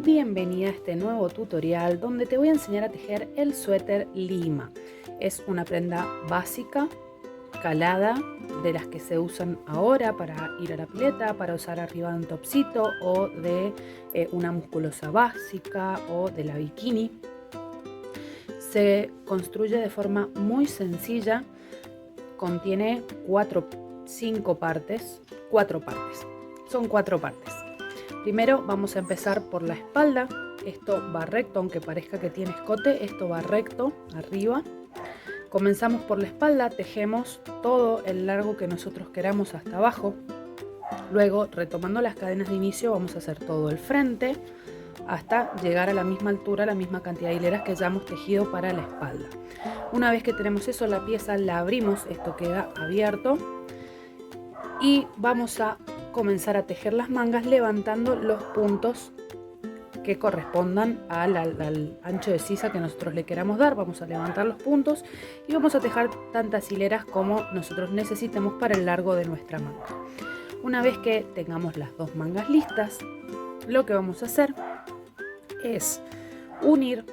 Bienvenida a este nuevo tutorial donde te voy a enseñar a tejer el suéter Lima. Es una prenda básica, calada, de las que se usan ahora para ir a la pileta, para usar arriba de un topsito o de una musculosa básica o de la bikini. Se construye de forma muy sencilla, contiene cuatro partes. Son cuatro partes. Primero vamos a empezar por la espalda. Esto va recto, aunque parezca que tiene escote, esto va recto arriba. Comenzamos por la espalda, tejemos todo el largo que nosotros queramos hasta abajo. Luego, retomando las cadenas de inicio, vamos a hacer todo el frente hasta llegar a la misma altura, la misma cantidad de hileras que ya hemos tejido para la espalda. Una vez que tenemos eso, la pieza la abrimos, esto queda abierto, y vamos a comenzar a tejer las mangas levantando los puntos que correspondan al ancho de sisa que nosotros le queramos dar. Vamos a levantar los puntos y vamos a tejer tantas hileras como nosotros necesitemos para el largo de nuestra manga. Una vez que tengamos las dos mangas listas, lo que vamos a hacer es unir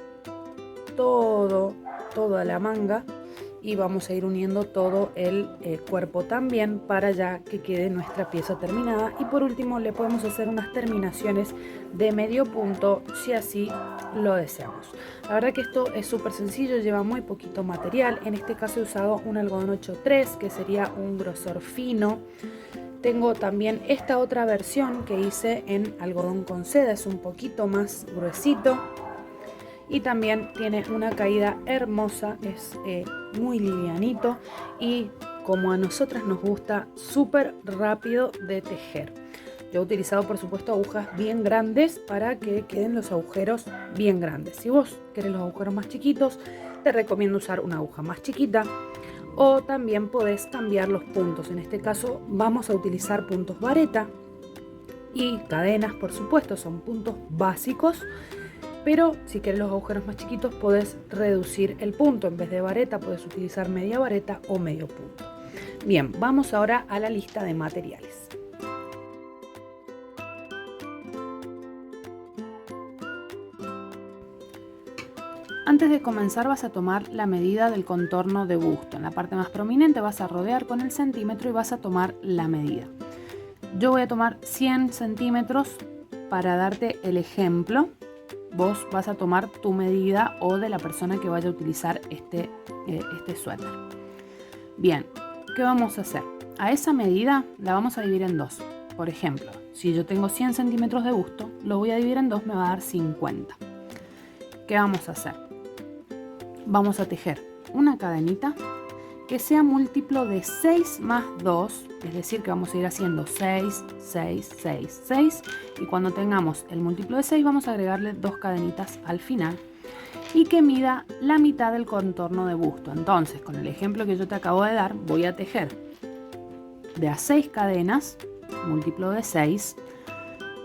toda la manga y vamos a ir uniendo todo el cuerpo también para ya que quede nuestra pieza terminada. Y por último le podemos hacer unas terminaciones de medio punto si así lo deseamos. La verdad que esto es súper sencillo, lleva muy poquito material. En este caso he usado un algodón 8-3 que sería un grosor fino. Tengo también esta otra versión que hice en algodón con seda, es un poquito más gruesito. Y también tiene una caída hermosa, es muy livianito y como a nosotras nos gusta, súper rápido de tejer. Yo he utilizado por supuesto agujas bien grandes para que queden los agujeros bien grandes. Si vos querés los agujeros más chiquitos, te recomiendo usar una aguja más chiquita o también podés cambiar los puntos. En este caso vamos a utilizar puntos vareta y cadenas, por supuesto, son puntos básicos. Pero si quieres los agujeros más chiquitos podés reducir el punto. En vez de vareta podés utilizar media vareta o medio punto. Bien, vamos ahora a la lista de materiales. Antes de comenzar vas a tomar la medida del contorno de busto. En la parte más prominente vas a rodear con el centímetro y vas a tomar la medida. Yo voy a tomar 100 centímetros para darte el ejemplo. Vos vas a tomar tu medida o de la persona que vaya a utilizar este suéter. Bien, ¿qué vamos a hacer? A esa medida la vamos a dividir en dos. Por ejemplo, si yo tengo 100 centímetros de busto, lo voy a dividir en dos, me va a dar 50. ¿Qué vamos a hacer? Vamos a tejer una cadenita que sea múltiplo de 6 más 2, es decir que vamos a ir haciendo 6, 6, 6, 6 y cuando tengamos el múltiplo de 6 vamos a agregarle dos cadenitas al final y que mida la mitad del contorno de busto. Entonces, con el ejemplo que yo te acabo de dar, voy a tejer de a 6 cadenas, múltiplo de 6,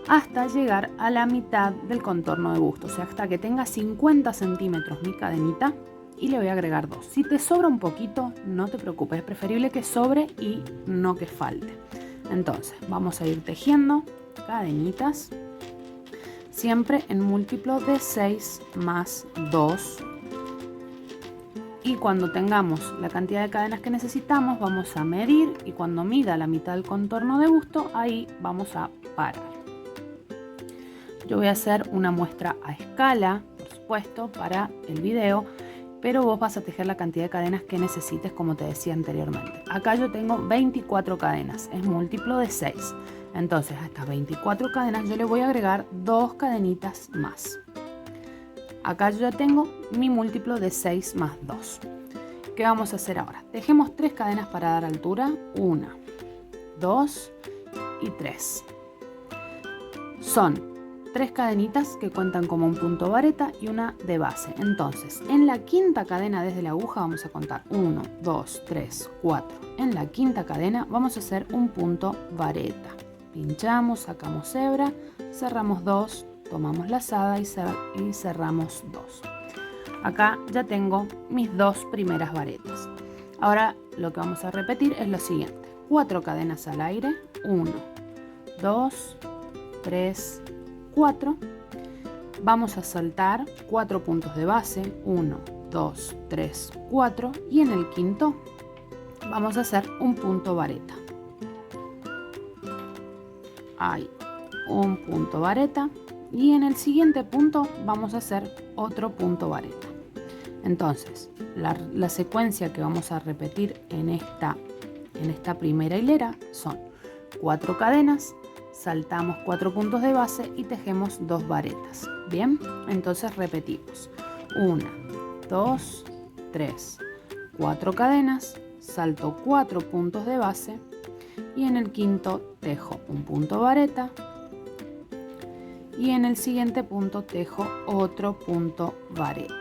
hasta llegar a la mitad del contorno de busto, o sea, hasta que tenga 50 centímetros mi cadenita. Y le voy a agregar 2. Si te sobra un poquito, no te preocupes, es preferible que sobre y no que falte. Entonces, vamos a ir tejiendo cadenitas, siempre en múltiplo de 6 más 2. Y cuando tengamos la cantidad de cadenas que necesitamos, vamos a medir y cuando mida la mitad del contorno de busto, ahí vamos a parar. Yo voy a hacer una muestra a escala, por supuesto, para el video, pero vos vas a tejer la cantidad de cadenas que necesites, como te decía anteriormente. Acá yo tengo 24 cadenas, es múltiplo de 6. Entonces a estas 24 cadenas yo le voy a agregar dos cadenitas más. Acá yo ya tengo mi múltiplo de 6 más 2. ¿Qué vamos a hacer ahora? Tejemos 3 cadenas para dar altura. 1, 2 y 3. Son 3 cadenitas que cuentan como un punto vareta y una de base. Entonces, en la quinta cadena desde la aguja vamos a contar 1, 2, 3, 4. En la quinta cadena vamos a hacer un punto vareta. Pinchamos, sacamos hebra, cerramos 2, tomamos lazada y cerramos 2. Acá ya tengo mis dos primeras varetas. Ahora lo que vamos a repetir es lo siguiente. 4 cadenas al aire, 1, 2, 3, 4. vamos a saltar 4 puntos de base, 1, 2, 3, 4, y en el quinto vamos a hacer un punto vareta. Ahí, un punto vareta, y en el siguiente punto vamos a hacer otro punto vareta. Entonces, la secuencia que vamos a repetir en esta primera hilera son 4 cadenas, saltamos 4 puntos de base y tejemos 2 varetas. Bien, entonces repetimos 1, 2, 3, 4 cadenas, salto 4 puntos de base y en el quinto tejo un punto vareta y en el siguiente punto tejo otro punto vareta.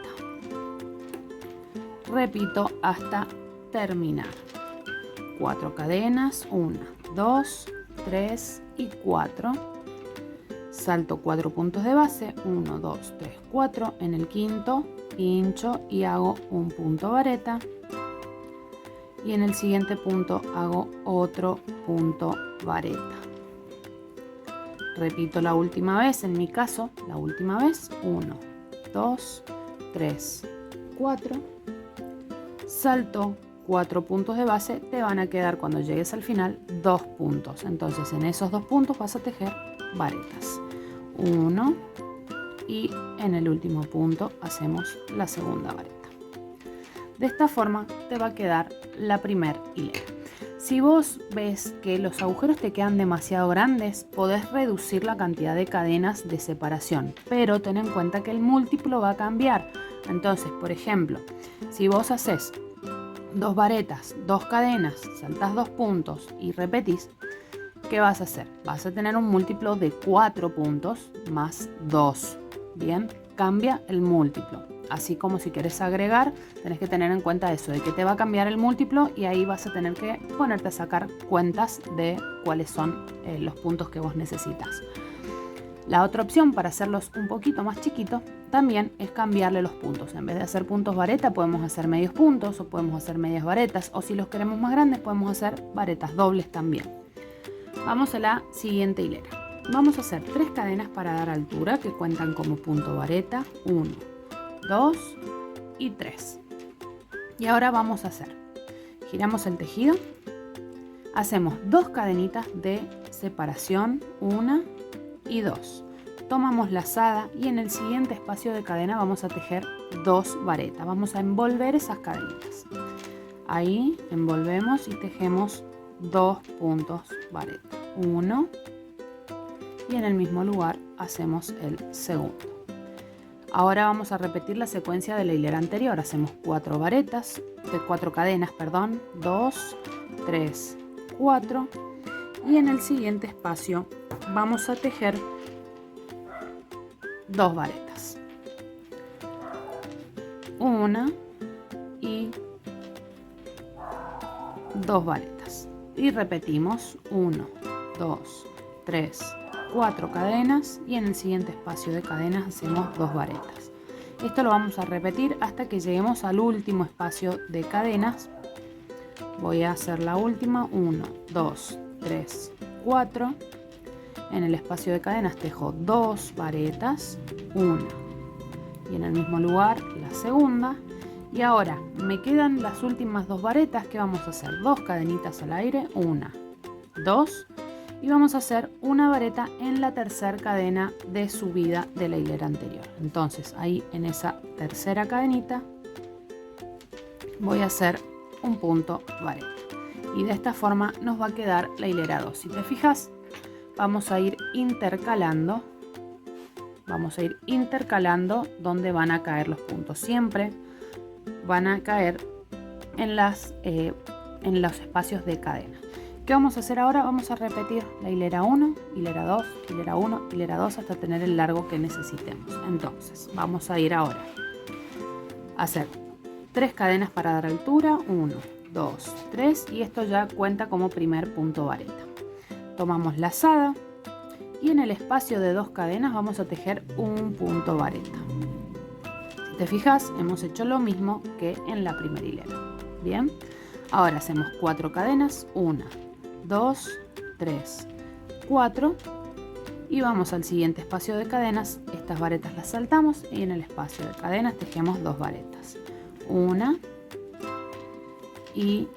Repito hasta terminar. 4 cadenas, 1, 2, 3 y 4. Salto 4 puntos de base, 1, 2, 3, 4. En el quinto pincho y hago un punto vareta. Y en el siguiente punto hago otro punto vareta. Repito la última vez, en mi caso, la última vez, 1, 2, 3, 4. Salto 4 puntos de base, te van a quedar cuando llegues al final 2 puntos. Entonces en esos 2 puntos vas a tejer varetas. 1 y en el último punto hacemos la segunda vareta. De esta forma te va a quedar la primera hilera. Si vos ves que los agujeros te quedan demasiado grandes, podés reducir la cantidad de cadenas de separación, pero ten en cuenta que el múltiplo va a cambiar. Entonces, por ejemplo, si vos haces 2 varetas, 2 cadenas, saltás 2 puntos y repetís, ¿qué vas a hacer? Vas a tener un múltiplo de 4 puntos más 2. Bien, cambia el múltiplo. Así como si quieres agregar, tenés que tener en cuenta eso, de que te va a cambiar el múltiplo y ahí vas a tener que ponerte a sacar cuentas de cuáles son los puntos que vos necesitas. La otra opción para hacerlos un poquito más chiquitos también es cambiarle los puntos. En vez de hacer puntos vareta podemos hacer medios puntos o podemos hacer medias varetas, o si los queremos más grandes podemos hacer varetas dobles también. Vamos a la siguiente hilera. Vamos a hacer 3 cadenas para dar altura que cuentan como punto vareta, 1, 2 y 3. Y ahora vamos a hacer, giramos el tejido, hacemos 2 cadenitas de separación, 1 y 2. Tomamos lazada y en el siguiente espacio de cadena vamos a tejer 2 varetas. Vamos a envolver esas cadenitas. Ahí envolvemos y tejemos 2 puntos vareta. 1 y en el mismo lugar hacemos el segundo. Ahora vamos a repetir la secuencia de la hilera anterior. Hacemos 4 varetas, 4 cadenas, perdón, 2, 3, 4 y en el siguiente espacio vamos a tejer 2 varetas, 1 y 2 varetas y repetimos 1, 2, 3, 4 cadenas y en el siguiente espacio de cadenas hacemos 2 varetas. Esto lo vamos a repetir hasta que lleguemos al último espacio de cadenas. Voy a hacer la última, 1, 2, 3, 4. En el espacio de cadenas tejo 2 varetas, 1 y en el mismo lugar la segunda. Y ahora me quedan las últimas 2 varetas que vamos a hacer 2 cadenitas al aire, 1, 2 y vamos a hacer una vareta en la tercera cadena de subida de la hilera anterior. Entonces ahí en esa tercera cadenita voy a hacer un punto vareta y de esta forma nos va a quedar la hilera 2. Si te fijas, vamos a ir intercalando donde van a caer los puntos. Siempre van a caer en los espacios de cadena. ¿Qué vamos a hacer ahora? Vamos a repetir la hilera 1, hilera 2, hilera 1, hilera 2 hasta tener el largo que necesitemos. Entonces vamos a ir ahora a hacer 3 cadenas para dar altura, 1, 2, 3 y esto ya cuenta como primer punto vareta. Tomamos lazada y en el espacio de 2 cadenas vamos a tejer un punto vareta. Si te fijas, hemos hecho lo mismo que en la primera hilera. Bien, ahora hacemos 4 cadenas, 1, 2, 3, 4 y vamos al siguiente espacio de cadenas. Estas varetas las saltamos y en el espacio de cadenas tejemos 2 varetas, 1 y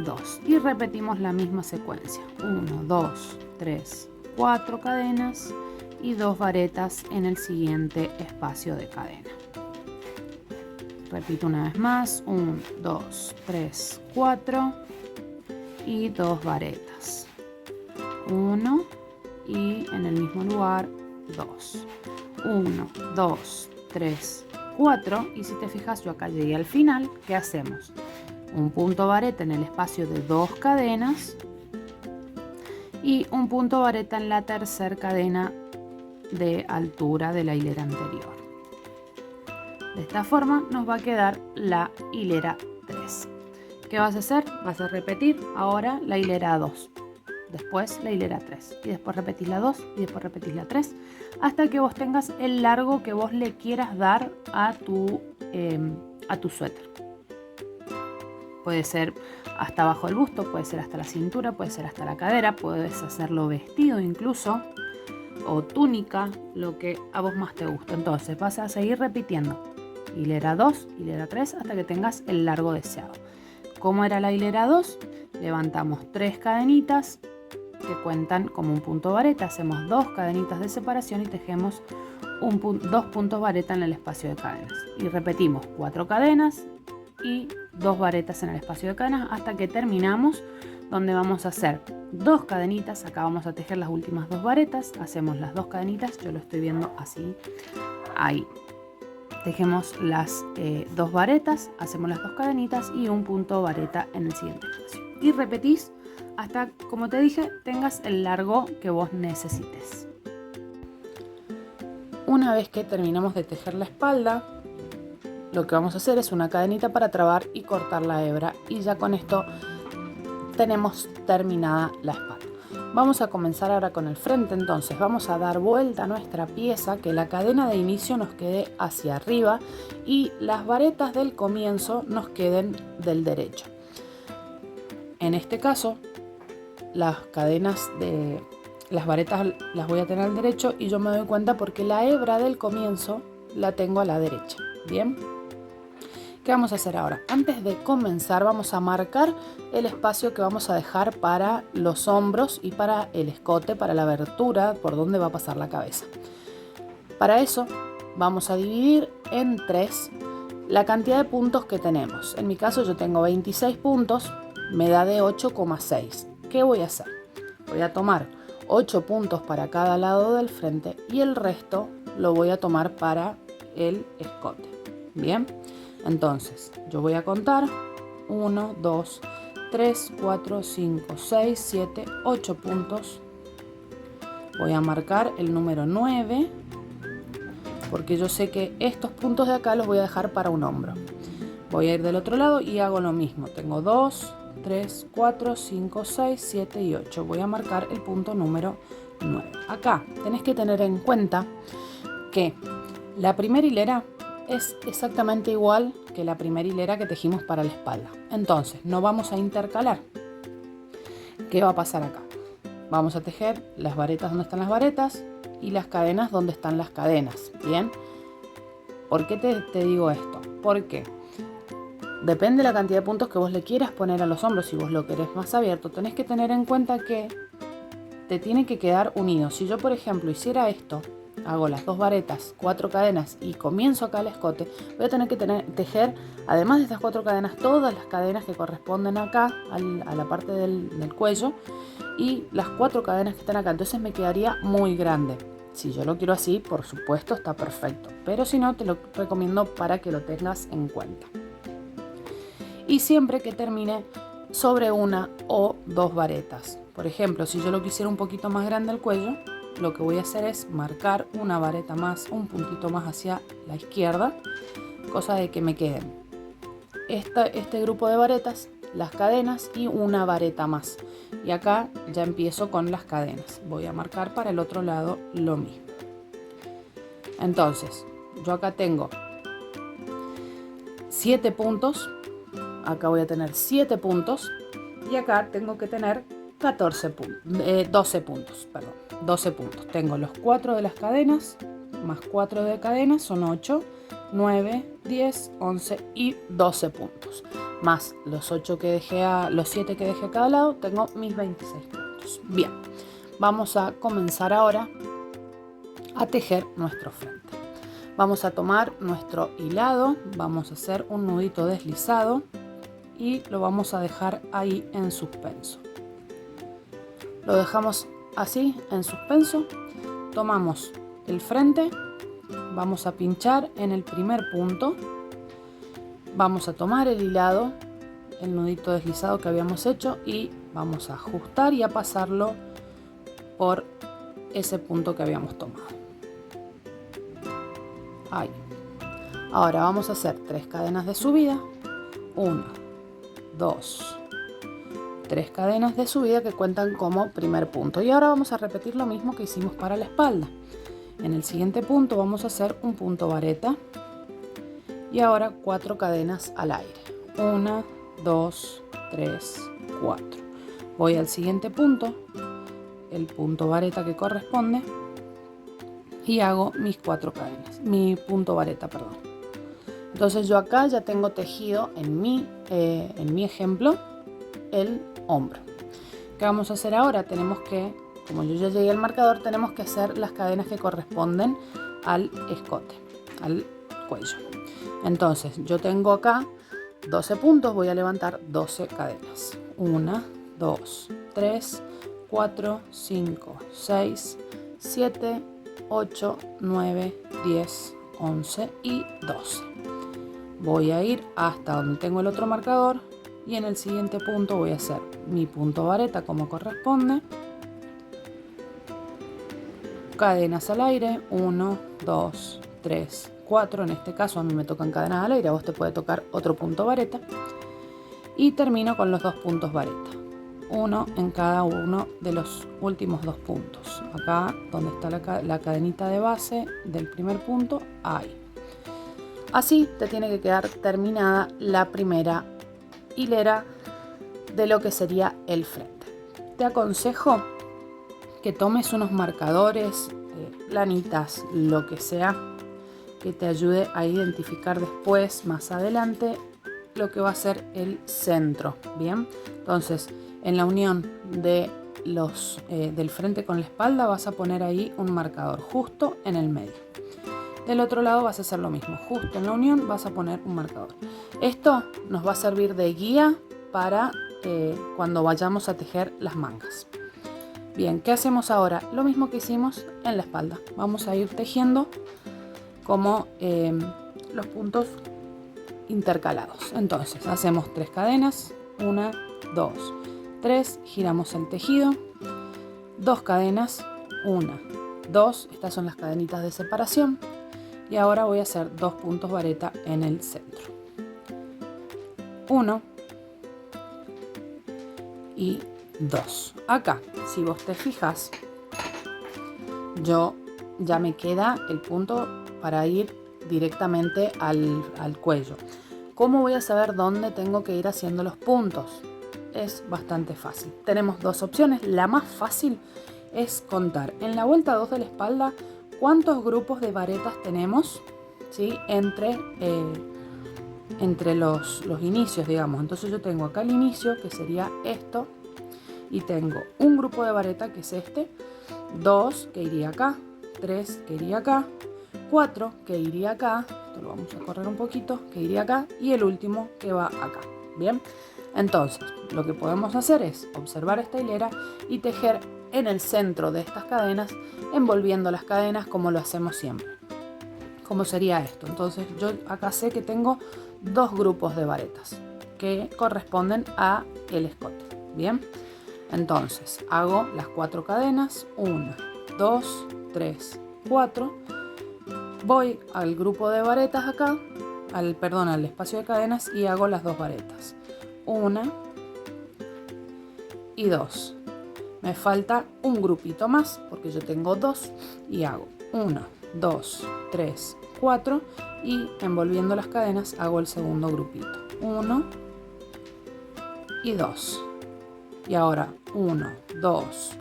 2, y repetimos la misma secuencia, 1, 2, 3, 4 cadenas y 2 varetas en el siguiente espacio de cadena. Repito una vez más, 1, 2, 3, 4 y 2 varetas, 1 y en el mismo lugar 2, 1, 2, 3, 4, y si te fijas yo acá llegué al final. ¿Qué hacemos? Un punto vareta en el espacio de 2 cadenas y un punto vareta en la tercera cadena de altura de la hilera anterior. De esta forma nos va a quedar la hilera 3. ¿Qué vas a hacer? Vas a repetir ahora la hilera 2, después la hilera 3 y después repetís la 2 y después repetís la 3 hasta que vos tengas el largo que vos le quieras dar a tu suéter. Puede ser hasta abajo del busto, puede ser hasta la cintura, puede ser hasta la cadera, puedes hacerlo vestido incluso, o túnica, lo que a vos más te gusta. Entonces vas a seguir repitiendo hilera 2, hilera 3 hasta que tengas el largo deseado. ¿Cómo era la hilera 2? Levantamos 3 cadenitas que cuentan como un punto vareta, hacemos 2 cadenitas de separación y tejemos 2 puntos vareta en el espacio de cadenas. Y repetimos 4 cadenas y 2 varetas en el espacio de cadenas hasta que terminamos, donde vamos a hacer 2 cadenitas. Acá vamos a tejer las últimas 2 varetas, hacemos las 2 cadenitas, yo lo estoy viendo así, ahí. Tejemos las 2 varetas, hacemos las 2 cadenitas y un punto vareta en el siguiente espacio. Y repetís hasta, como te dije, tengas el largo que vos necesites. Una vez que terminamos de tejer la espalda, lo que vamos a hacer es una cadenita para trabar y cortar la hebra, y ya con esto tenemos terminada la espalda. Vamos a comenzar ahora con el frente. Entonces vamos a dar vuelta a nuestra pieza, que la cadena de inicio nos quede hacia arriba y las varetas del comienzo nos queden del derecho. En este caso las cadenas de las varetas las voy a tener al derecho y yo me doy cuenta porque la hebra del comienzo la tengo a la derecha. Bien, ¿qué vamos a hacer ahora? Antes de comenzar vamos a marcar el espacio que vamos a dejar para los hombros y para el escote, para la abertura por donde va a pasar la cabeza. Para eso vamos a dividir en 3 la cantidad de puntos que tenemos. En mi caso yo tengo 26 puntos, me da de 8,6. ¿Qué voy a hacer? Voy a tomar 8 puntos para cada lado del frente y el resto lo voy a tomar para el escote. Bien, entonces yo voy a contar 1, 2, 3, 4, 5, 6, 7, 8 puntos. Voy a marcar el número 9 porque yo sé que estos puntos de acá los voy a dejar para un hombro. Voy a ir del otro lado y hago lo mismo. Tengo 2, 3, 4, 5, 6, 7 y 8. Voy a marcar el punto número 9. Acá tenés que tener en cuenta que la primera hilera es exactamente igual que la primera hilera que tejimos para la espalda. Entonces no vamos a intercalar. ¿Qué va a pasar acá? Vamos a tejer las varetas donde están las varetas y las cadenas donde están las cadenas. Bien, ¿por qué te digo esto? Porque depende de la cantidad de puntos que vos le quieras poner a los hombros. Si vos lo querés más abierto, tenés que tener en cuenta que te tiene que quedar unido. Si yo, por ejemplo, hiciera esto, hago las 2 varetas, 4 cadenas y comienzo acá el escote, voy a tener que tejer, además de estas 4 cadenas, todas las cadenas que corresponden acá a la parte del cuello y las 4 cadenas que están acá. Entonces me quedaría muy grande. Si yo lo quiero así, por supuesto, está perfecto, pero si no, te lo recomiendo para que lo tengas en cuenta. Y siempre que termine sobre 1 o 2 varetas. Por ejemplo, si yo lo quisiera un poquito más grande el cuello, lo que voy a hacer es marcar una vareta más, un puntito más hacia la izquierda, cosa de que me queden este grupo de varetas, las cadenas y una vareta más. Y acá ya empiezo con las cadenas. Voy a marcar para el otro lado lo mismo. Entonces, yo acá tengo 7 puntos. Acá voy a tener 7 puntos. Y acá tengo que tener 12 puntos, perdón, 12 puntos. Tengo los 4 de las cadenas, más 4 de cadenas, son 8, 9, 10, 11 y 12 puntos. Más los 7 que dejé a cada lado, tengo mis 26 puntos. Bien, vamos a comenzar ahora a tejer nuestro frente. Vamos a tomar nuestro hilado, vamos a hacer un nudito deslizado y lo vamos a dejar ahí en suspenso. Lo dejamos así en suspenso, tomamos el frente, vamos a pinchar en el primer punto, vamos a tomar el hilado, el nudito deslizado que habíamos hecho y vamos a ajustar y a pasarlo por ese punto que habíamos tomado. Ahí. Ahora vamos a hacer 3 cadenas de subida, 1, 2, 3 cadenas de subida que cuentan como primer punto. Y ahora vamos a repetir lo mismo que hicimos para la espalda. En el siguiente punto vamos a hacer un punto vareta y ahora 4 cadenas al aire. 1, 2, 3, 4. Voy al siguiente punto, el punto vareta que corresponde, y hago mis 4 cadenas, mi punto vareta, perdón. Entonces yo acá ya tengo tejido en mi ejemplo el hombro. ¿Qué vamos a hacer ahora? Tenemos que, como yo ya llegué al marcador, tenemos que hacer las cadenas que corresponden al escote, al cuello. Entonces yo tengo acá 12 puntos, voy a levantar 12 cadenas. 1, 2, 3, 4, 5, 6, 7, 8, 9, 10, 11 y 12. Voy a ir hasta donde tengo el otro marcador y en el siguiente punto voy a hacer mi punto vareta como corresponde. Cadenas al aire, 1, 2, 3, 4. En este caso a mí me tocan cadenas al aire, a vos te puede tocar otro punto vareta. Y termino con los 2 puntos vareta. Uno en cada uno de los últimos 2 puntos. Acá donde está la cadenita de base del primer punto, ahí. Así te tiene que quedar terminada la primera hilera de lo que sería el frente. Te aconsejo que tomes unos marcadores, planitas, lo que sea, que te ayude a identificar después, más adelante, lo que va a ser el centro. Bien, entonces en la unión de del frente con la espalda vas a poner ahí un marcador justo en el medio. Del otro lado vas a hacer lo mismo, justo en la unión vas a poner un marcador. Esto nos va a servir de guía para cuando vayamos a tejer las mangas. Bien, ¿qué hacemos ahora? Lo mismo que hicimos en la espalda. Vamos a ir tejiendo como los puntos intercalados. Entonces hacemos 3 cadenas, 1, 2, 3, giramos el tejido, 2 cadenas, 1, 2, estas son las cadenitas de separación y ahora voy a hacer 2 puntos vareta en el centro. 1 y 2. Acá, si vos te fijas, ya me queda el punto para ir directamente al cuello. ¿Cómo voy a saber dónde tengo que ir haciendo los puntos? Es bastante fácil. Tenemos 2 opciones. La más fácil es contar en la vuelta 2 de la espalda cuántos grupos de varetas tenemos, ¿sí? entre los inicios, digamos. Entonces yo tengo acá el inicio, que sería esto, y tengo un grupo de vareta, que es este, 2 que iría acá, 3 que iría acá, 4 que iría acá, esto lo vamos a correr un poquito, que iría acá, y el último que va acá. Bien, entonces lo que podemos hacer es observar esta hilera y tejer en el centro de estas cadenas, envolviendo las cadenas como lo hacemos siempre. ¿Cómo sería esto? Entonces yo acá sé que tengo 2 grupos de varetas que corresponden a el escote. Bien, entonces hago las 4 cadenas, 1, 2, 3, 4. Voy al grupo de varetas acá, al espacio de cadenas, y hago las 2 varetas. 1 y 2. Me falta un grupito más porque yo tengo 2 y hago 1, 2, 3, 4 y envolviendo las cadenas hago el segundo grupito. 1 y 2. Y ahora 1, 2,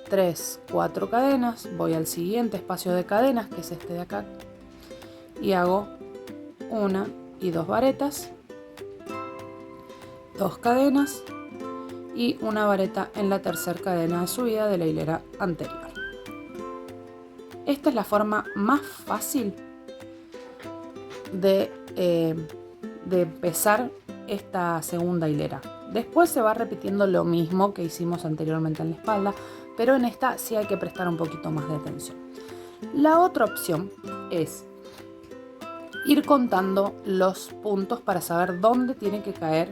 3, 4 cadenas. Voy al siguiente espacio de cadenas, que es este de acá, y hago 1 y 2 varetas, 2 cadenas y una vareta en la tercera cadena de subida de la hilera anterior. Esta es la forma más fácil de empezar esta segunda hilera. Después se va repitiendo lo mismo que hicimos anteriormente en la espalda, pero en esta sí hay que prestar un poquito más de atención. La otra opción es ir contando los puntos para saber dónde tiene que caer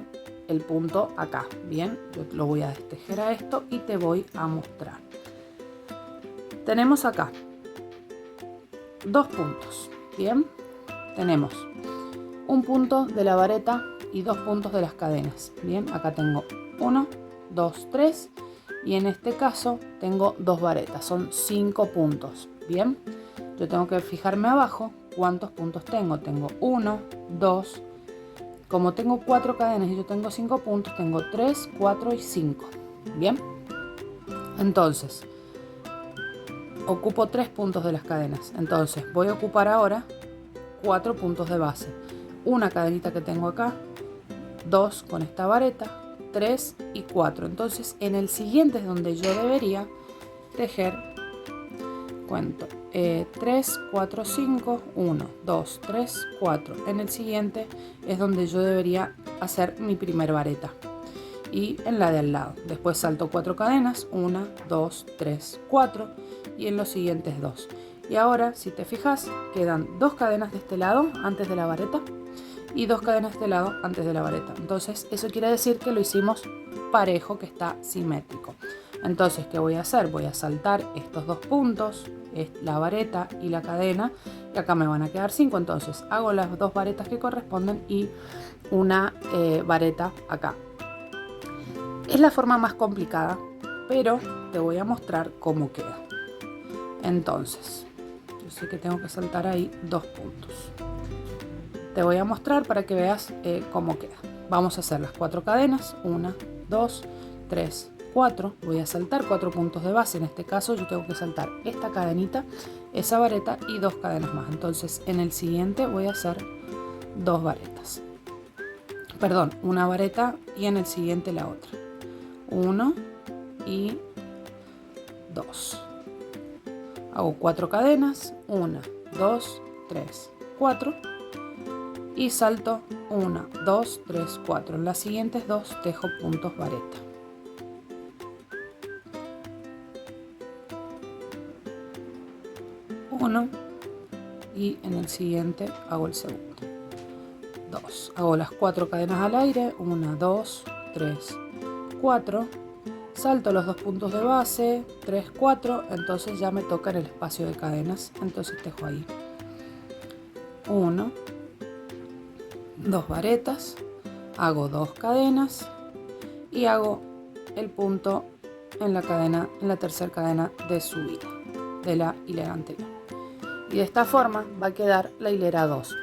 el punto acá. Bien, yo lo voy a destejer a esto y te voy a mostrar. Tenemos acá 2 puntos. Bien, tenemos un punto de la vareta y 2 puntos de las cadenas. Bien, acá tengo 1, 2, 3 y en este caso tengo 2 varetas, son 5 puntos. Bien, yo tengo que fijarme abajo cuántos puntos tengo. Tengo 1, 2, como tengo 4 cadenas y yo tengo 5 puntos, tengo 3, 4 y 5. Bien, entonces ocupo 3 puntos de las cadenas. Entonces voy a ocupar ahora 4 puntos de base. Una cadenita que tengo acá, 2 con esta vareta, 3 y 4. Entonces en el siguiente es donde yo debería tejer, cuento, 3, 4, 5, 1, 2, 3, 4. En el siguiente es donde yo debería hacer mi primer vareta. Y en la de al lado. Después salto 4 cadenas, 1, 2, 3, 4. Y en los siguientes 2. Y ahora, si te fijas, quedan 2 cadenas de este lado antes de la vareta y 2 cadenas de este lado antes de la vareta. Entonces eso quiere decir que lo hicimos parejo, que está simétrico. Entonces, ¿qué voy a hacer? Voy a saltar estos 2 puntos, la vareta y la cadena, y acá me van a quedar 5. Entonces hago las 2 varetas que corresponden y una vareta acá. Es la forma más complicada, pero te voy a mostrar cómo queda. Entonces, yo sé que tengo que saltar ahí 2 puntos. Te voy a mostrar para que veas cómo queda. Vamos a hacer las 4 cadenas. 1, 2, 3, 4. Voy a saltar 4 puntos de base. En este caso yo tengo que saltar esta cadenita, esa vareta y 2 cadenas más. Entonces en el siguiente voy a hacer 2 varetas. Perdón, una vareta y en el siguiente la otra. 1 y 2. Hago 4 cadenas, 1, 2, 3, 4 y salto 1, 2, 3, 4. En las siguientes 2 tejo puntos vareta. Uno y en el siguiente hago el segundo. 2. Hago las 4 cadenas al aire, 1, 2, 3, 4. Salto los 2 puntos de base, 3, 4, entonces ya me toca en el espacio de cadenas, entonces tejo ahí 1, 2 varetas, hago 2 cadenas y hago el punto en la cadena, en la tercera cadena de subida de la hilera anterior. Y de esta forma va a quedar la hilera 2.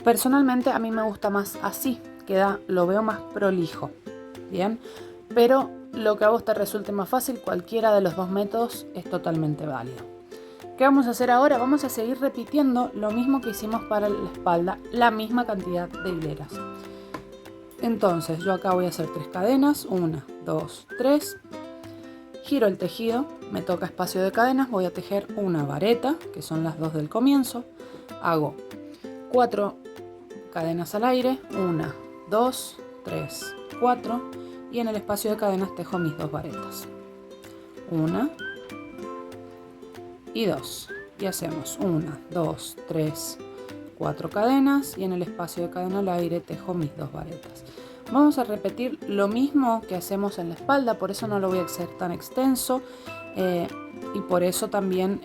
Personalmente a mí me gusta más así, lo veo más prolijo, bien. Pero lo que a vos te resulte más fácil, cualquiera de los 2 métodos es totalmente válido. ¿Qué vamos a hacer ahora? Vamos a seguir repitiendo lo mismo que hicimos para la espalda, la misma cantidad de hileras. Entonces yo acá voy a hacer 3 cadenas, 1, 2, 3. Giro el tejido, me toca espacio de cadenas, voy a tejer una vareta, que son las 2 del comienzo. Hago 4 cadenas al aire, 1, 2, 3, 4. Y en el espacio de cadenas tejo mis 2 varetas. 1 y 2. Y hacemos 1, 2, 3, 4 cadenas. Y en el espacio de cadena al aire tejo mis 2 varetas. Vamos a repetir lo mismo que hacemos en la espalda. Por eso no lo voy a hacer tan extenso. Y por eso también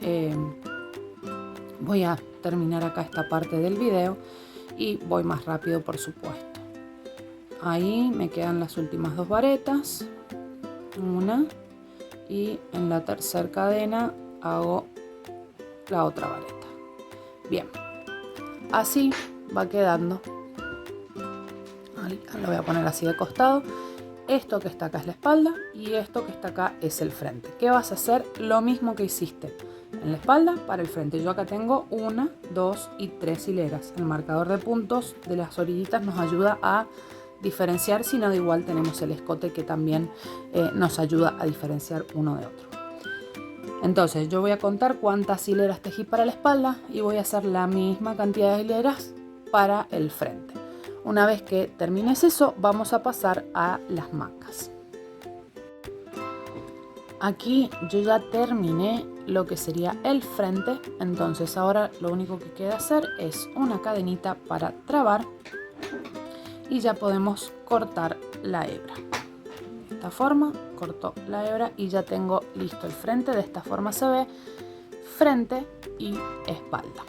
voy a terminar acá esta parte del video. Y voy más rápido, por supuesto. Ahí me quedan las últimas 2 varetas, una, y en la tercera cadena hago la otra vareta. Bien, así va quedando. Lo voy a poner así de costado Esto que está acá es la espalda y esto que está acá es el frente. ¿Qué vas a hacer? Lo mismo que hiciste en la espalda para el frente. Yo acá tengo 1, 2 y 3 hileras. El marcador de puntos de las orillitas nos ayuda a diferenciar, si no, de igual tenemos el escote que también nos ayuda a diferenciar uno de otro. Entonces yo voy a contar cuántas hileras tejí para la espalda y voy a hacer la misma cantidad de hileras para el frente. Una vez que termines eso, vamos a pasar a las mangas. Aquí yo ya terminé lo que sería el frente, entonces ahora lo único que queda hacer es una cadenita para trabar y ya podemos cortar la hebra. De esta forma corto la hebra y ya tengo listo el frente. De esta forma se ve frente y espalda.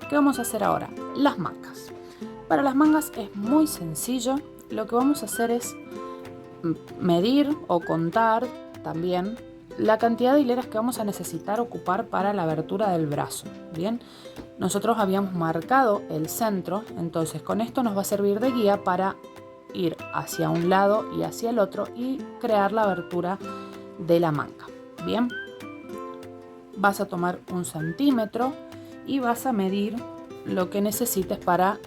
¿Qué vamos a hacer ahora? Las mangas. Para las mangas es muy sencillo. Lo que vamos a hacer es medir o contar también la cantidad de hileras que vamos a necesitar ocupar para la abertura del brazo. Bien, nosotros habíamos marcado el centro, entonces con esto nos va a servir de guía para ir hacia un lado y hacia el otro y crear la abertura de la manga. Bien, vas a tomar 1 centímetro y vas a medir lo que necesites para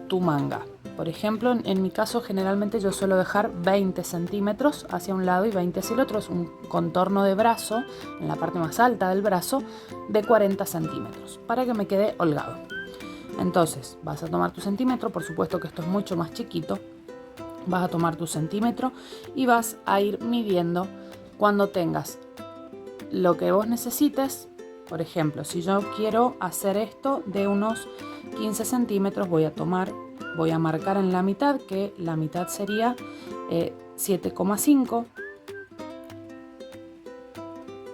tu manga. Por ejemplo, en mi caso generalmente yo suelo dejar 20 centímetros hacia un lado y 20 hacia el otro. Es un contorno de brazo en la parte más alta del brazo de 40 centímetros para que me quede holgado. Entonces vas a tomar tu centímetro, por supuesto que esto es mucho más chiquito. Vas a tomar tu centímetro y vas a ir midiendo cuando tengas lo que vos necesites. Por ejemplo, si yo quiero hacer esto de unos 15 centímetros, voy a marcar en la mitad, que la mitad sería 7,5.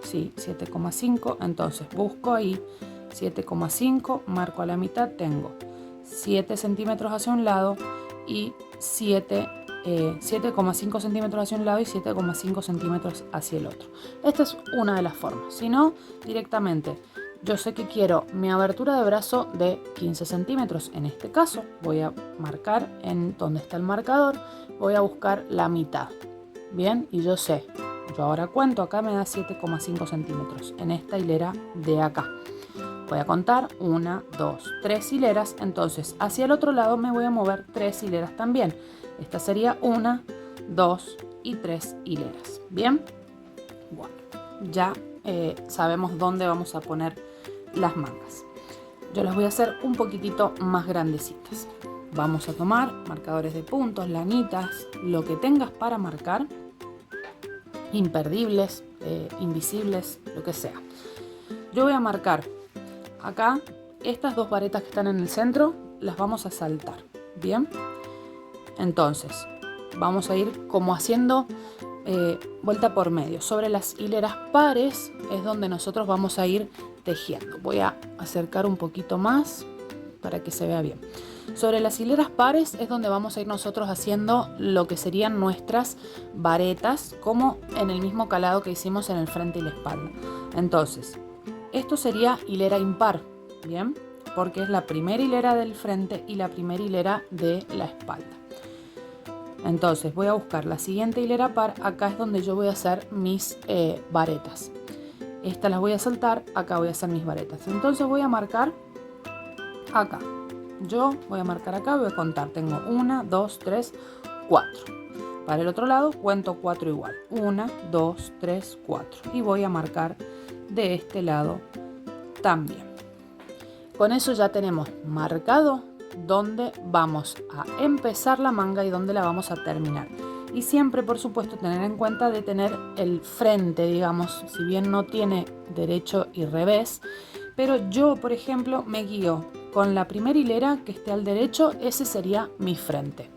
Sí, 7,5. Entonces busco ahí 7,5, marco a la mitad, tengo 7 centímetros hacia un lado y 7,5 centímetros hacia un lado y 7,5 centímetros hacia el otro. Esta es una de las formas. Si no, directamente yo sé que quiero mi abertura de brazo de 15 centímetros. En este caso voy a marcar en donde está el marcador, voy a buscar la mitad. Bien, y yo sé, yo ahora cuento, acá me da 7,5 centímetros en esta hilera de acá. Voy a contar 1, 2, 3 hileras, entonces hacia el otro lado me voy a mover 3 hileras también. Esta sería 1, 2 y 3 hileras. Bien, bueno, ya sabemos dónde vamos a poner las mangas. Yo las voy a hacer un poquitito más grandecitas. Vamos a tomar marcadores de puntos, lanitas, lo que tengas para marcar, imperdibles, invisibles, lo que sea. Yo voy a marcar acá estas dos varetas que están en el centro, las vamos a saltar. Bien, entonces vamos a ir como haciendo vuelta por medio. Sobre las hileras pares es donde nosotros vamos a ir tejiendo. Voy a acercar un poquito más para que se vea bien. Sobre las hileras pares es donde vamos a ir nosotros haciendo lo que serían nuestras varetas, como en el mismo calado que hicimos en el frente y la espalda. Entonces, esto sería hilera impar, ¿bien? Porque es la primera hilera del frente y la primera hilera de la espalda. Entonces voy a buscar la siguiente hilera par, acá es donde yo voy a hacer mis varetas. Estas las voy a saltar, acá voy a hacer mis varetas. Entonces voy a marcar acá. Yo voy a marcar acá, voy a contar. Tengo 1, 2, 3, 4. Para el otro lado cuento 4 igual. 1, 2, 3, 4. Y voy a marcar de este lado también. Con eso ya tenemos marcado dónde vamos a empezar la manga y dónde la vamos a terminar. Y siempre, por supuesto, tener en cuenta de tener el frente, digamos, si bien no tiene derecho y revés, pero yo, por ejemplo, me guío con la primera hilera que esté al derecho, ese sería mi frente.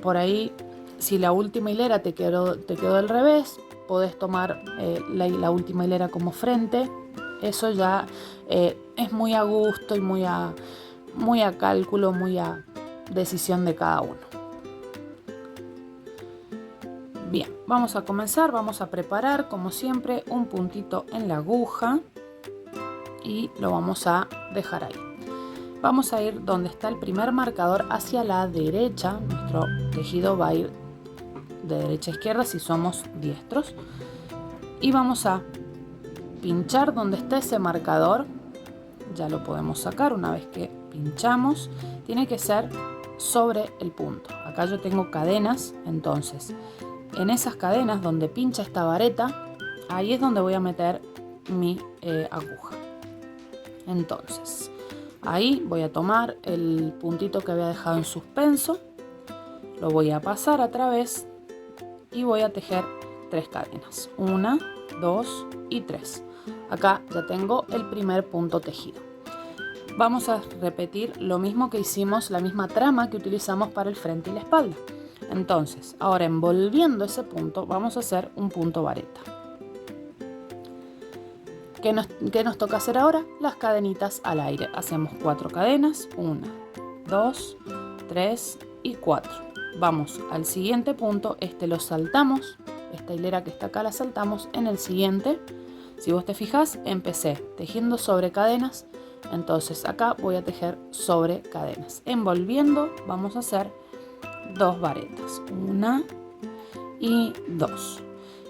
Por ahí, si la última hilera te quedó al revés, podés tomar la última hilera como frente. Eso ya es muy a gusto y muy a cálculo, muy a decisión de cada uno. Bien, vamos a comenzar, vamos a preparar como siempre un puntito en la aguja y lo vamos a dejar ahí. Vamos a ir donde está el primer marcador hacia la derecha, nuestro tejido va a ir de derecha a izquierda si somos diestros. Y vamos a pinchar donde está ese marcador. Ya lo podemos sacar una vez que pinchamos. Tiene que ser sobre el punto. Acá yo tengo cadenas, entonces en esas cadenas donde pincha esta vareta, ahí es donde voy a meter mi aguja. Entonces ahí voy a tomar el puntito que había dejado en suspenso, lo voy a pasar a través y voy a tejer 3 cadenas. 1, 2 y 3. Acá ya tengo el primer punto tejido. Vamos a repetir lo mismo que hicimos, la misma trama que utilizamos para el frente y la espalda. Entonces, ahora envolviendo ese punto, vamos a hacer un punto vareta. ¿Qué nos toca hacer ahora? Las cadenitas al aire. Hacemos 4 cadenas, 1, 2, 3 y 4. Vamos al siguiente punto, este lo saltamos, esta hilera que está acá la saltamos en el siguiente. Si vos te fijas, empecé tejiendo sobre cadenas, entonces acá voy a tejer sobre cadenas. Envolviendo vamos a hacer 2 varetas, 1 y 2.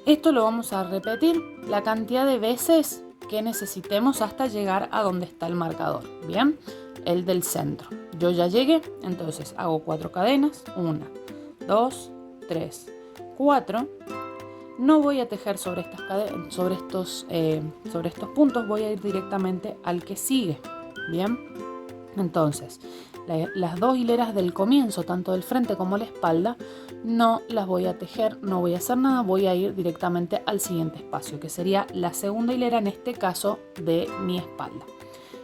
Esto lo vamos a repetir la cantidad de veces que necesitemos hasta llegar a donde está el marcador, ¿bien? El del centro. Yo ya llegué, entonces hago 4 cadenas, 1, 2, 3, 4. No voy a tejer sobre estas cadenas, sobre estos puntos, voy a ir directamente al que sigue, ¿bien? Entonces, las 2 hileras del comienzo, tanto del frente como la espalda, no las voy a tejer, no voy a hacer nada, voy a ir directamente al siguiente espacio, que sería la segunda hilera, en este caso, de mi espalda.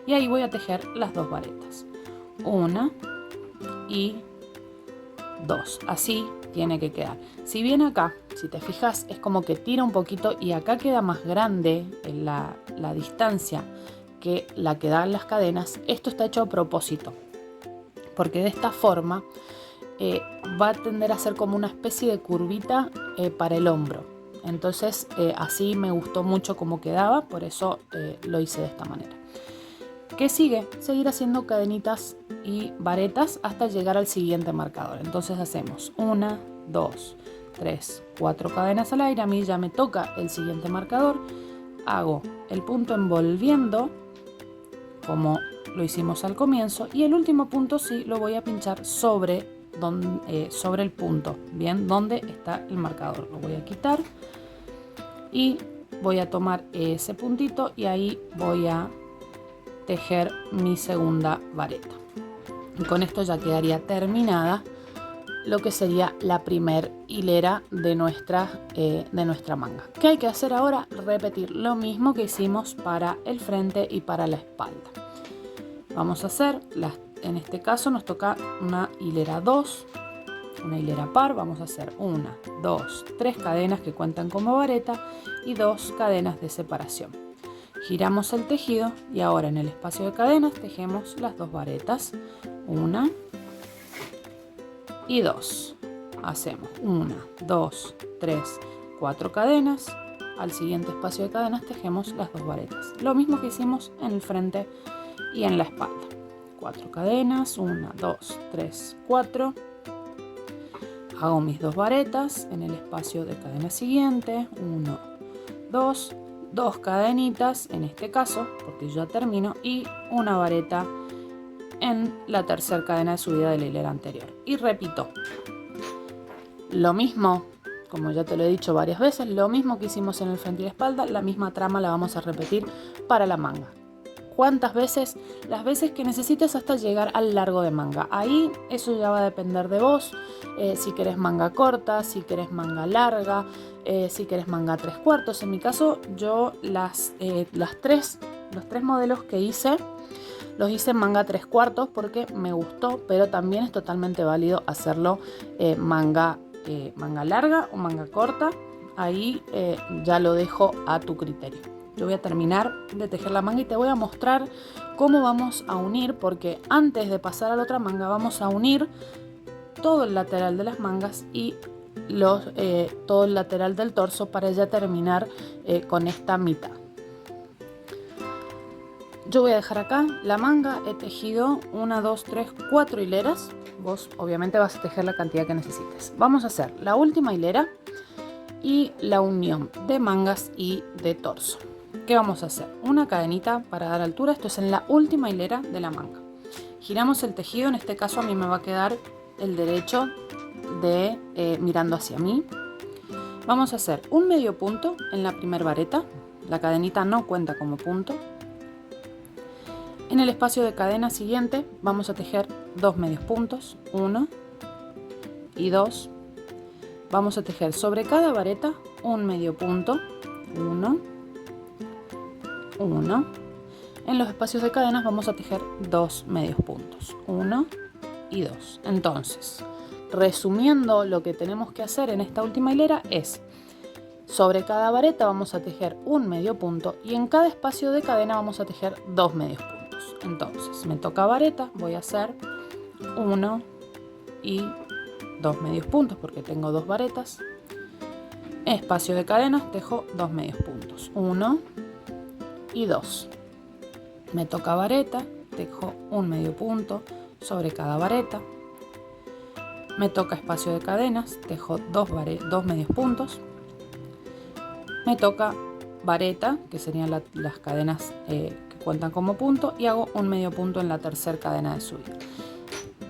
Y ahí voy a tejer las 2 varetas. 1 y 2. Así tiene que quedar. Si bien acá, si te fijas, es como que tira un poquito y acá queda más grande la distancia que la que dan las cadenas, esto está hecho a propósito, porque de esta forma va a tender a ser como una especie de curvita para el hombro. Entonces así me gustó mucho cómo quedaba, por eso lo hice de esta manera. ¿Qué sigue? Seguir haciendo cadenitas y varetas hasta llegar al siguiente marcador. Entonces hacemos 1, 2, 3, 4 cadenas al aire. A mí ya me toca el siguiente marcador. Hago el punto envolviendo como lo hicimos al comienzo, y el último punto sí lo voy a pinchar sobre el punto, bien, donde está el marcador. Lo voy a quitar y voy a tomar ese puntito y ahí voy a tejer mi segunda vareta. Y con esto ya quedaría terminada lo que sería la primer hilera de nuestra manga. ¿Qué hay que hacer ahora? Repetir lo mismo que hicimos para el frente y para la espalda. Vamos a hacer, en este caso nos toca una hilera 2, una hilera par. Vamos a hacer 1, 2, 3 cadenas que cuentan como vareta y 2 cadenas de separación. Giramos el tejido y ahora en el espacio de cadenas tejemos las 2 varetas, 1 y 2. Hacemos 1, 2, 3, 4 cadenas. Al siguiente espacio de cadenas tejemos las 2 varetas. Lo mismo que hicimos en el frente y en la espalda. 4 cadenas, 1, 2, 3, 4. Hago mis 2 varetas en el espacio de cadena siguiente. 1, 2, 2 cadenitas en este caso, porque yo ya termino, y una vareta en la tercera cadena de subida de la hilera anterior. Y repito lo mismo, como ya te lo he dicho varias veces, lo mismo que hicimos en el frente y la espalda, la misma trama la vamos a repetir para la manga. ¿Cuántas veces? Las veces que necesites hasta llegar al largo de manga. Ahí eso ya va a depender de vos, si querés manga corta, si querés manga larga, si querés manga 3/4. En mi caso, yo los 3 modelos que hice, los hice en manga 3/4 porque me gustó, pero también es totalmente válido hacerlo manga larga o manga corta. Ahí ya lo dejo a tu criterio. Yo voy a terminar de tejer la manga y te voy a mostrar cómo vamos a unir, porque antes de pasar a la otra manga vamos a unir todo el lateral de las mangas y todo el lateral del torso para ya terminar con esta mitad. Yo voy a dejar acá la manga, he tejido 1, 2, 3, 4 hileras. Vos obviamente vas a tejer la cantidad que necesites. Vamos a hacer la última hilera y la unión de mangas y de torso. ¿Qué vamos a hacer? Una cadenita para dar altura, esto es en la última hilera de la manga. Giramos el tejido, en este caso a mí me va a quedar el derecho de mirando hacia mí. Vamos a hacer un medio punto en la primera vareta, la cadenita no cuenta como punto. En el espacio de cadena siguiente vamos a tejer 2 medios puntos, 1 y 2. Vamos a tejer sobre cada vareta un medio punto, 1, 1. En los espacios de cadenas vamos a tejer 2 medios puntos, 1 y 2. Entonces, resumiendo, lo que tenemos que hacer en esta última hilera es, sobre cada vareta vamos a tejer un medio punto y en cada espacio de cadena vamos a tejer 2 medios puntos. Entonces, me toca vareta, voy a hacer 1 y 2 medios puntos porque tengo 2 varetas. Espacio de cadenas tejo 2 medios puntos, 1 y 2. Me toca vareta, tejo un medio punto sobre cada vareta. Me toca espacio de cadenas, tejo 2 medios puntos. Me toca vareta, que serían las cadenas que cuentan como punto, y hago un medio punto en la tercera cadena de subida.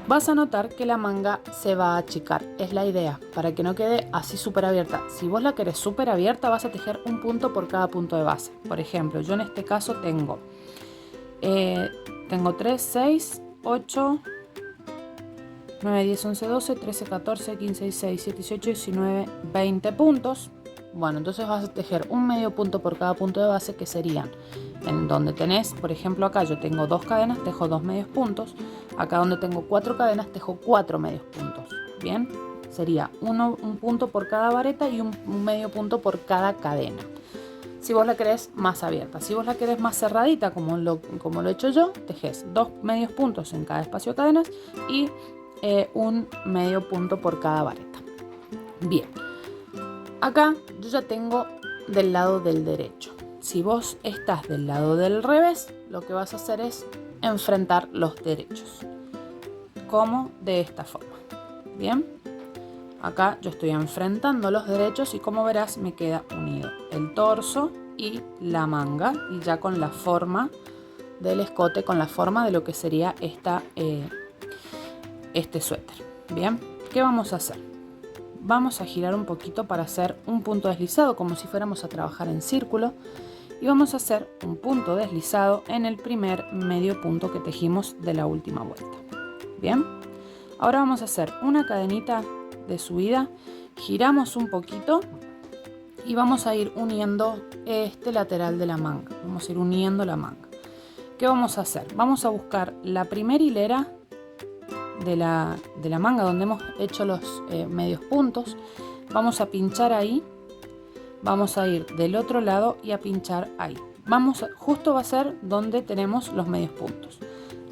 Vas a notar que la manga se va a achicar, es la idea, para que no quede así súper abierta. Si vos la querés súper abierta, vas a tejer un punto por cada punto de base. Por ejemplo, yo en este caso tengo 3, 6, 8, 9, 10, 11, 12, 13, 14, 15, 16, 17, 18, 19, 20 puntos. Bueno, entonces vas a tejer un medio punto por cada punto de base, que serían en donde tenés, por ejemplo, acá yo tengo 2 cadenas, tejo 2 medios puntos. Acá donde tengo 4 cadenas, tejo 4 medios puntos. Bien, sería un punto por cada vareta y un medio punto por cada cadena. Si vos la querés más abierta, si vos la querés más cerradita, como lo he hecho yo, tejes 2 medios puntos en cada espacio de cadenas y un medio punto por cada vareta. Bien. Acá yo ya tengo del lado del derecho. Si vos estás del lado del revés, lo que vas a hacer es enfrentar los derechos. Como de esta forma. Bien. Acá yo estoy enfrentando los derechos y como verás me queda unido el torso y la manga. Y ya con la forma del escote, con la forma de lo que sería este suéter. Bien. ¿Qué vamos a hacer? Vamos a girar un poquito para hacer un punto deslizado, como si fuéramos a trabajar en círculo, y vamos a hacer un punto deslizado en el primer medio punto que tejimos de la última vuelta. Bien, ahora vamos a hacer una cadenita de subida, giramos un poquito y vamos a ir uniendo este lateral de la manga. Vamos a ir uniendo la manga. ¿Qué vamos a hacer? Vamos a buscar la primera hilera de la manga donde hemos hecho los medios puntos. Vamos a pinchar ahí, vamos a ir del otro lado y a pinchar ahí. Justo va a ser donde tenemos los medios puntos.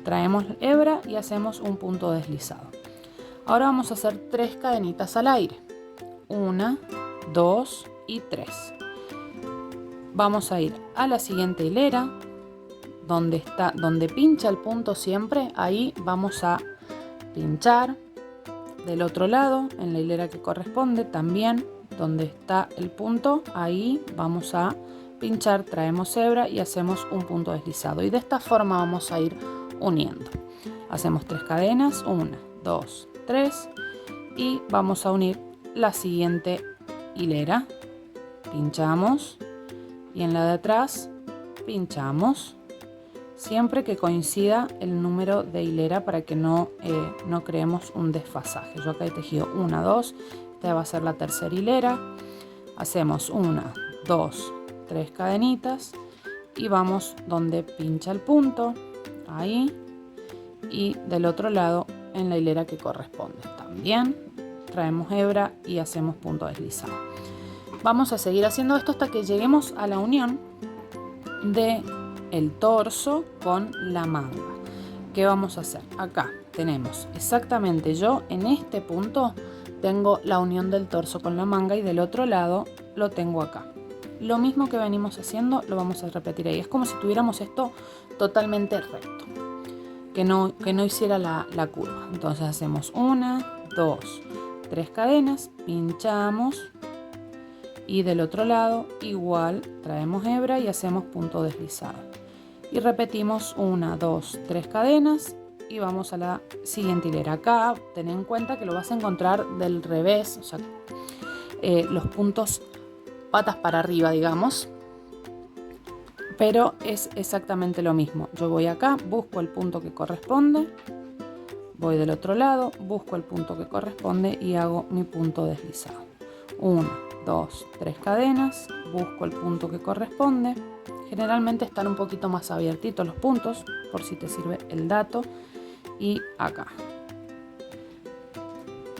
Traemos hebra y hacemos un punto deslizado. Ahora vamos a hacer 3 cadenitas al aire, 1, 2 y 3. Vamos a ir a la siguiente hilera donde pincha el punto siempre. Ahí vamos a pinchar del otro lado en la hilera que corresponde también donde está el punto. Ahí vamos a pinchar, traemos hebra y hacemos un punto deslizado, y de esta forma vamos a ir uniendo. Hacemos 3 cadenas, 1, 2, 3, y vamos a unir la siguiente hilera. Pinchamos y en la de atrás pinchamos, siempre que coincida el número de hilera para que no creemos un desfasaje. Yo acá he tejido 1, 2, esta va a ser la tercera hilera. Hacemos 1, 2, 3 cadenitas y vamos donde pincha el punto, ahí, y del otro lado en la hilera que corresponde. También traemos hebra y hacemos punto deslizado. Vamos a seguir haciendo esto hasta que lleguemos a la unión de el torso con la manga. ¿Qué vamos a hacer? Acá tenemos exactamente, yo en este punto tengo la unión del torso con la manga y del otro lado lo tengo acá. lo mismo que venimos haciendo lo vamos a repetir ahí. Es como si tuviéramos esto totalmente recto, que no hiciera la curva. Entonces hacemos 1, 2, 3 cadenas, pinchamos y del otro lado igual traemos hebra y hacemos punto deslizado. Y repetimos 1, 2, 3 cadenas y vamos a la siguiente hilera. Acá ten en cuenta que lo vas a encontrar del revés, o sea, los puntos patas para arriba, digamos, pero es exactamente lo mismo. Yo voy acá, busco el punto que corresponde, voy del otro lado, busco el punto que corresponde y hago mi punto deslizado. 1, 2, 3 cadenas, busco el punto que corresponde. Generalmente están un poquito más abiertitos los puntos, por si te sirve el dato. Y acá,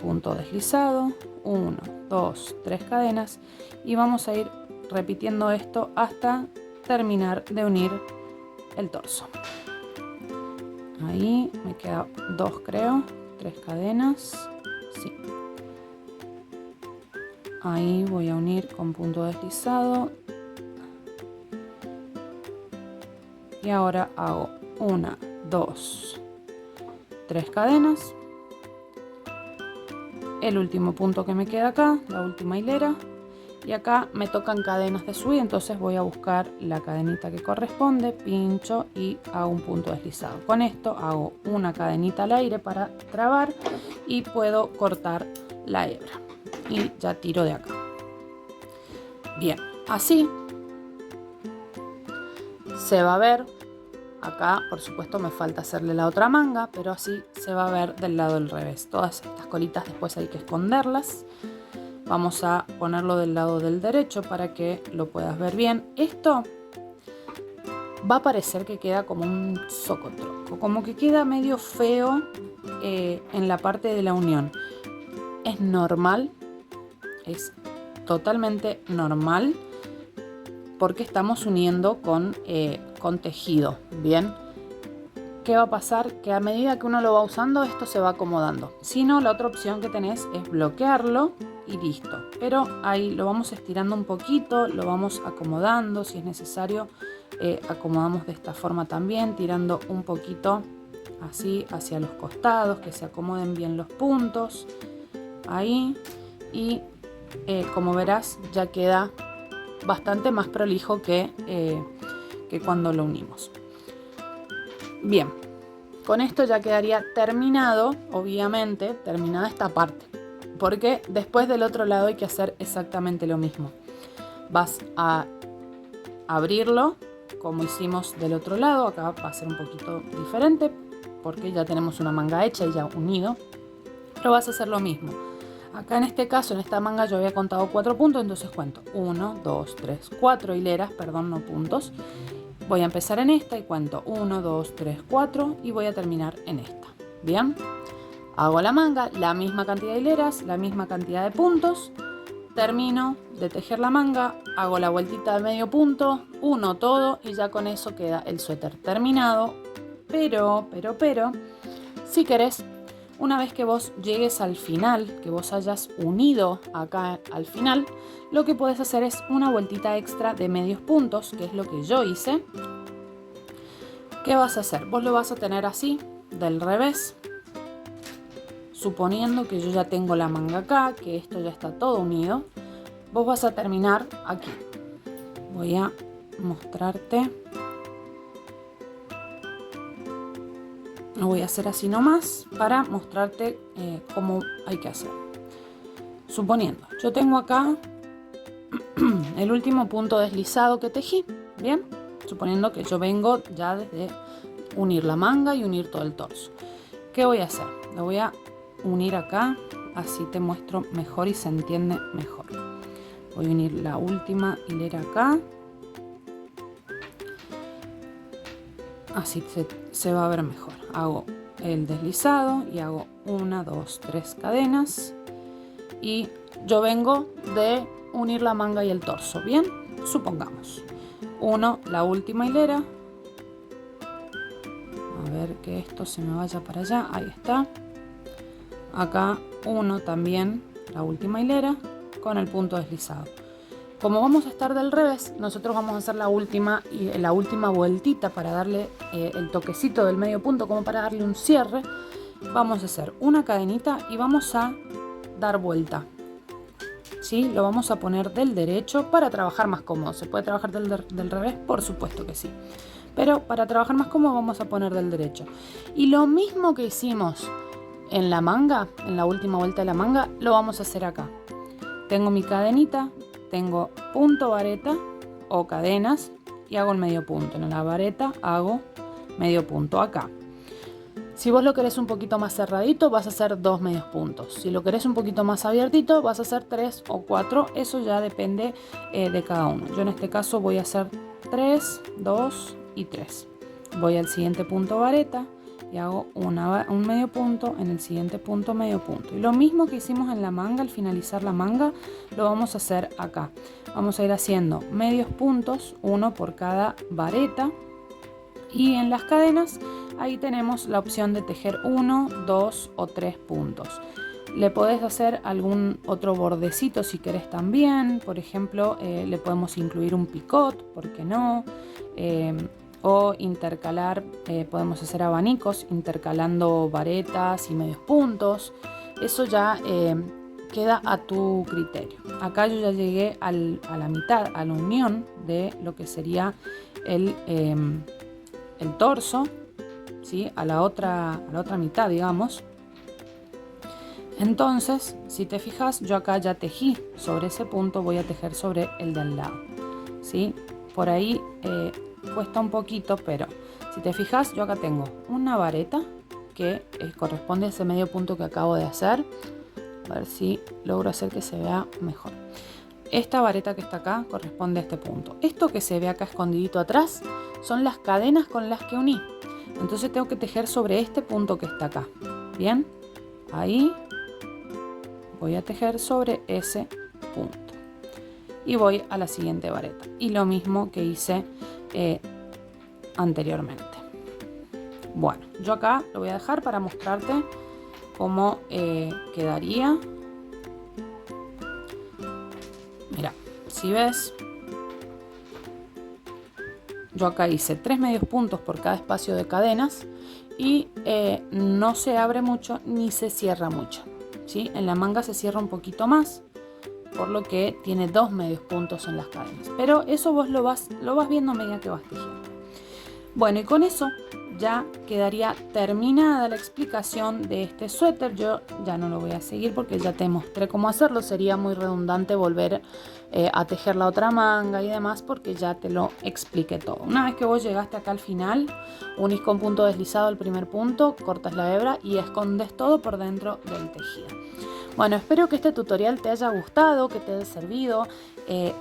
punto deslizado, 1, 2, 3 cadenas y vamos a ir repitiendo esto hasta terminar de unir el torso. Ahí me queda 2, creo, 3 cadenas, sí. Ahí voy a unir con punto deslizado y ahora hago 1, 2, 3 cadenas, el último punto que me queda acá, la última hilera, y acá me tocan cadenas de subida, entonces voy a buscar la cadenita que corresponde, pincho y hago un punto deslizado. Con esto hago una cadenita al aire para trabar y puedo cortar la hebra y ya tiro de acá. Bien, así se va a ver. Acá, por supuesto, me falta hacerle la otra manga, pero así se va a ver del lado del revés. Todas estas colitas después hay que esconderlas. Vamos a ponerlo del lado del derecho para que lo puedas ver bien. Esto va a parecer que queda como un socotroco, como que queda medio feo en la parte de la unión. Es normal, es totalmente normal, porque estamos uniendo con tejido, ¿bien? ¿Qué va a pasar? Que a medida que uno lo va usando, esto se va acomodando. Si no, la otra opción que tenés es bloquearlo y listo. Pero ahí lo vamos estirando un poquito, lo vamos acomodando, si es necesario, acomodamos de esta forma también, tirando un poquito así hacia los costados, que se acomoden bien los puntos. Ahí, y como verás, ya queda bastante más prolijo que cuando lo unimos. Bien, con esto ya quedaría terminado, obviamente, terminada esta parte, porque después del otro lado hay que hacer exactamente lo mismo. Vas a abrirlo como hicimos del otro lado. Acá va a ser un poquito diferente porque ya tenemos una manga hecha y ya unido, pero vas a hacer lo mismo. Acá en este caso, en esta manga yo había contado 4 puntos, entonces cuento 1, 2, 3, 4 hileras, perdón, no puntos. Voy a empezar en esta y cuento 1, 2, 3, 4 y voy a terminar en esta. Bien, hago la manga, la misma cantidad de hileras, la misma cantidad de puntos. Termino de tejer la manga, hago la vueltita de medio punto, uno todo y ya con eso queda el suéter terminado. Pero, si querés, una vez que vos llegues al final, que vos hayas unido acá al final, lo que puedes hacer es una vueltita extra de medios puntos, que es lo que yo hice. ¿Qué vas a hacer? Vos lo vas a tener así, del revés, suponiendo que yo ya tengo la manga acá, que esto ya está todo unido. Vos vas a terminar aquí. Voy a mostrarte. Lo voy a hacer así nomás para mostrarte cómo hay que hacer. Suponiendo, yo tengo acá el último punto deslizado que tejí, ¿bien? Suponiendo que yo vengo ya desde unir la manga y unir todo el torso. ¿Qué voy a hacer? Lo voy a unir acá, así te muestro mejor y se entiende mejor. Voy a unir la última hilera acá. Así se va a ver mejor. Hago el deslizado y hago 1, 2, 3 cadenas. Y yo vengo de unir la manga y el torso, ¿bien? Supongamos. 1, la última hilera. A ver que esto se me vaya para allá. Ahí está. Acá 1 también, la última hilera, con el punto deslizado. Como vamos a estar del revés, nosotros vamos a hacer la última vueltita para darle el toquecito del medio punto, como para darle un cierre. Vamos a hacer una cadenita y vamos a dar vuelta. ¿Sí? Lo vamos a poner del derecho para trabajar más cómodo. ¿Se puede trabajar del revés? Por supuesto que sí. Pero para trabajar más cómodo vamos a poner del derecho. Y lo mismo que hicimos en la manga, en la última vuelta de la manga, lo vamos a hacer acá. Tengo mi cadenita, tengo punto vareta o cadenas y hago el medio punto. En la vareta hago medio punto acá. Si vos lo querés un poquito más cerradito, vas a hacer 2 medios puntos. Si lo querés un poquito más abiertito, vas a hacer 3 o 4. Eso ya depende de cada uno. Yo en este caso voy a hacer 3, 2 y 3. Voy al siguiente punto vareta y hago un medio punto, en el siguiente punto medio punto. Y lo mismo que hicimos en la manga, al finalizar la manga, lo vamos a hacer acá. Vamos a ir haciendo medios puntos, uno por cada vareta. Y en las cadenas, ahí tenemos la opción de tejer 1, 2 o 3 puntos. Le podés hacer algún otro bordecito si querés también. Por ejemplo, le podemos incluir un picot, ¿por qué no? O intercalar, podemos hacer abanicos intercalando varetas y medios puntos. Eso ya queda a tu criterio. Acá yo ya llegué a la mitad, a la unión de lo que sería el torso, ¿sí? a la otra mitad, digamos. Entonces, si te fijas, yo acá ya tejí sobre ese punto, voy a tejer sobre el de al lado, ¿sí? Por ahí cuesta un poquito, pero si te fijas, yo acá tengo una vareta que corresponde a ese medio punto que acabo de hacer. A ver si logro hacer que se vea mejor. Esta vareta que está acá corresponde a este punto. Esto que se ve acá escondidito atrás son las cadenas con las que uní. Entonces tengo que tejer sobre este punto que está acá. Bien, ahí voy a tejer sobre ese punto. Y voy a la siguiente vareta. Y lo mismo que hice anteriormente. Bueno, yo acá lo voy a dejar para mostrarte cómo quedaría. Mira, si ves, yo acá hice 3 medios puntos por cada espacio de cadenas y no se abre mucho ni se cierra mucho, ¿sí? En la manga se cierra un poquito más, por lo que tiene 2 medios puntos en las cadenas. Pero eso vos lo vas viendo a medida que vas tejiendo. Bueno, y con eso ya quedaría terminada la explicación de este suéter. Yo ya no lo voy a seguir porque ya te mostré cómo hacerlo. Sería muy redundante volver a tejer la otra manga y demás porque ya te lo expliqué todo. Una vez que vos llegaste acá al final, unís con punto deslizado el primer punto, cortas la hebra y escondes todo por dentro del tejido. Bueno, espero que este tutorial te haya gustado, que te haya servido.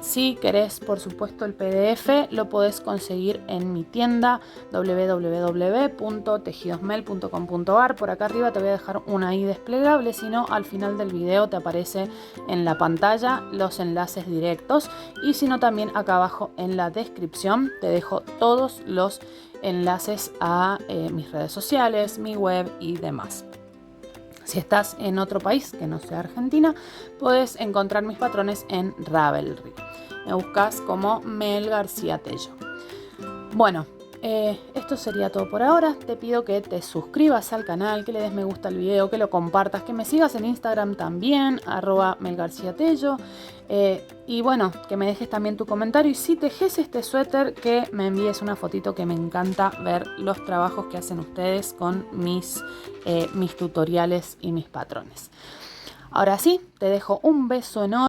Si querés, por supuesto, el PDF, lo podés conseguir en mi tienda www.tejidosmel.com.ar. Por acá arriba te voy a dejar una i desplegable, si no, al final del video te aparece en la pantalla los enlaces directos. Y si no, también acá abajo en la descripción te dejo todos los enlaces a mis redes sociales, mi web y demás. Si estás en otro país que no sea Argentina, puedes encontrar mis patrones en Ravelry. Me buscas como Mel García Tello. Bueno, esto sería todo por ahora. Te pido que te suscribas al canal, que le des me gusta al video, que lo compartas, que me sigas en Instagram también, @melgarciatello. Y bueno, que me dejes también tu comentario. Y si tejes este suéter, que me envíes una fotito, que me encanta ver los trabajos que hacen ustedes con mis tutoriales y mis patrones. Ahora sí, te dejo un beso enorme.